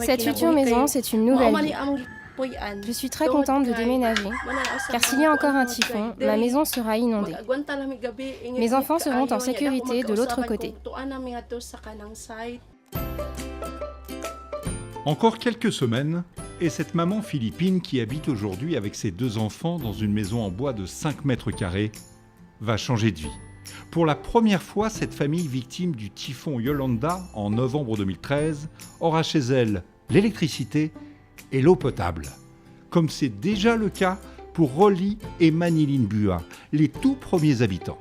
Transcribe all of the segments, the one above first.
Cette future maison, c'est une nouvelle vie. Je suis très contente de déménager, car s'il y a encore un typhon, ma maison sera inondée. Mes enfants seront en sécurité de l'autre côté. Encore quelques semaines, et cette maman philippine qui habite aujourd'hui avec ses 2 enfants dans une maison en bois de 5 mètres carrés va changer de vie. Pour la première fois, cette famille victime du typhon Yolanda en novembre 2013 aura chez elle l'électricité et l'eau potable. Comme c'est déjà le cas pour Rolly et Manilin Bua, les tout premiers habitants.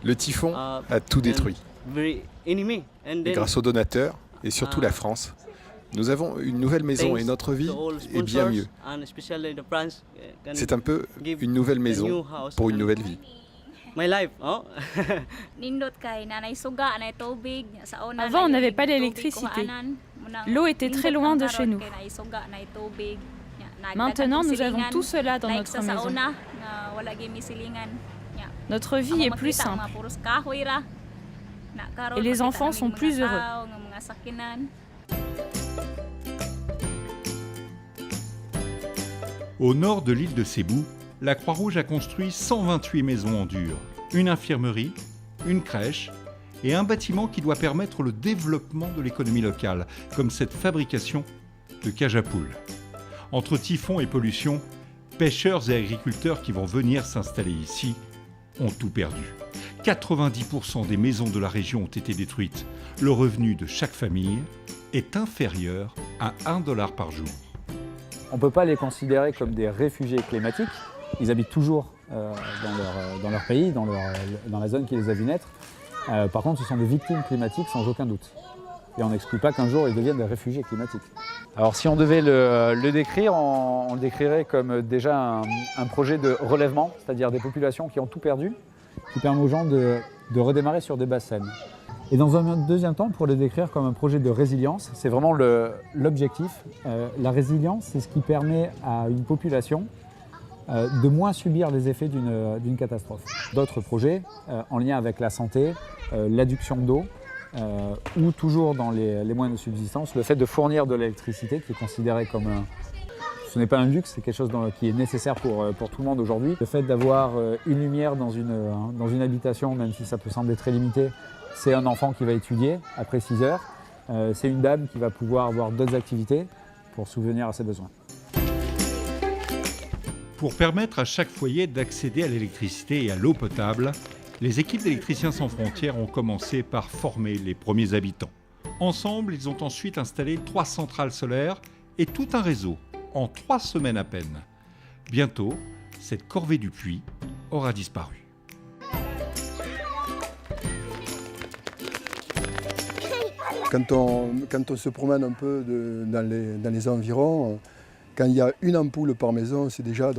Le typhon a tout détruit. Et grâce aux donateurs, et surtout la France, nous avons une nouvelle maison et notre vie est bien mieux. C'est un peu une nouvelle maison pour une nouvelle vie. Avant, on n'avait pas d'électricité. L'eau était très loin de chez nous. Maintenant, nous avons tout cela dans notre maison. Notre vie est plus simple. Et les enfants sont plus heureux. Au nord de l'île de Cebu, la Croix-Rouge a construit 128 maisons en dur, une infirmerie, une crèche et un bâtiment qui doit permettre le développement de l'économie locale, comme cette fabrication de cages à poules. Entre typhon et pollution, pêcheurs et agriculteurs qui vont venir s'installer ici ont tout perdu. 90% des maisons de la région ont été détruites. Le revenu de chaque famille est inférieur à $1 par jour. On ne peut pas les considérer comme des réfugiés climatiques. Ils habitent toujours dans leur pays, dans la zone qui les a vus naître. Par contre, ce sont des victimes climatiques sans aucun doute. Et on n'exclut pas qu'un jour ils deviennent des réfugiés climatiques. Alors si on devait le décrire, on le décrirait comme déjà un projet de relèvement, c'est-à-dire des populations qui ont tout perdu, qui permet aux gens de redémarrer sur des bases saines. Et dans un deuxième temps, pour le décrire comme un projet de résilience, c'est vraiment l'objectif. La résilience, c'est ce qui permet à une population de moins subir les effets d'une catastrophe. D'autres projets en lien avec la santé, l'adduction d'eau, ou toujours dans les moyens de subsistance, le fait de fournir de l'électricité qui est considéré comme ce n'est pas un luxe, c'est quelque chose qui est nécessaire pour tout le monde aujourd'hui. Le fait d'avoir une lumière dans une habitation, même si ça peut sembler très limité, c'est un enfant qui va étudier après 6 heures, c'est une dame qui va pouvoir avoir d'autres activités pour subvenir à ses besoins. Pour permettre à chaque foyer d'accéder à l'électricité et à l'eau potable, les équipes d'Électriciens sans frontières ont commencé par former les premiers habitants. Ensemble, ils ont ensuite installé 3 centrales solaires et tout un réseau, en 3 semaines à peine. Bientôt, cette corvée du puits aura disparu. Quand on se promène un peu dans les environs, quand il y a une ampoule par maison, c'est déjà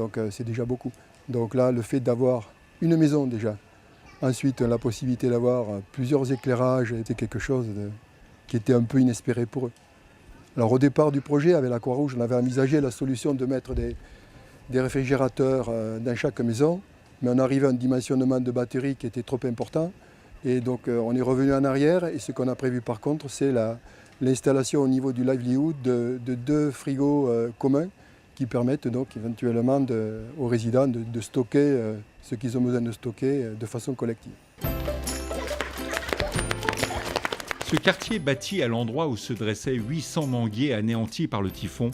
beaucoup. Donc là, le fait d'avoir une maison déjà, ensuite la possibilité d'avoir plusieurs éclairages était quelque chose qui était un peu inespéré pour eux. Alors au départ du projet, avec la Croix-Rouge, on avait envisagé la solution de mettre des réfrigérateurs dans chaque maison, mais on arrivait à un dimensionnement de batterie qui était trop important. Et donc on est revenu en arrière et ce qu'on a prévu par contre, c'est l'installation au niveau du livelihood de 2 frigos communs qui permettent donc éventuellement aux résidents de stocker ce qu'ils ont besoin de stocker de façon collective. Ce quartier bâti à l'endroit où se dressaient 800 manguiers anéantis par le typhon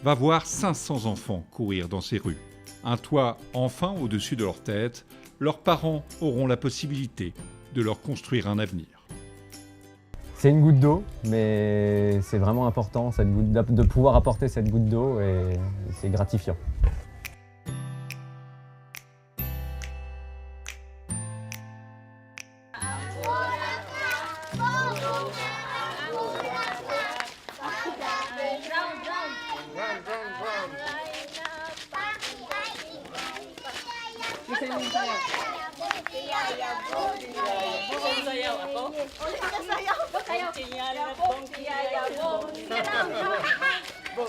va voir 500 enfants courir dans ces rues. Un toit enfin au-dessus de leur tête, leurs parents auront la possibilité de leur construire un avenir. C'est une goutte d'eau, mais c'est vraiment important de pouvoir apporter cette goutte d'eau et c'est gratifiant. Bông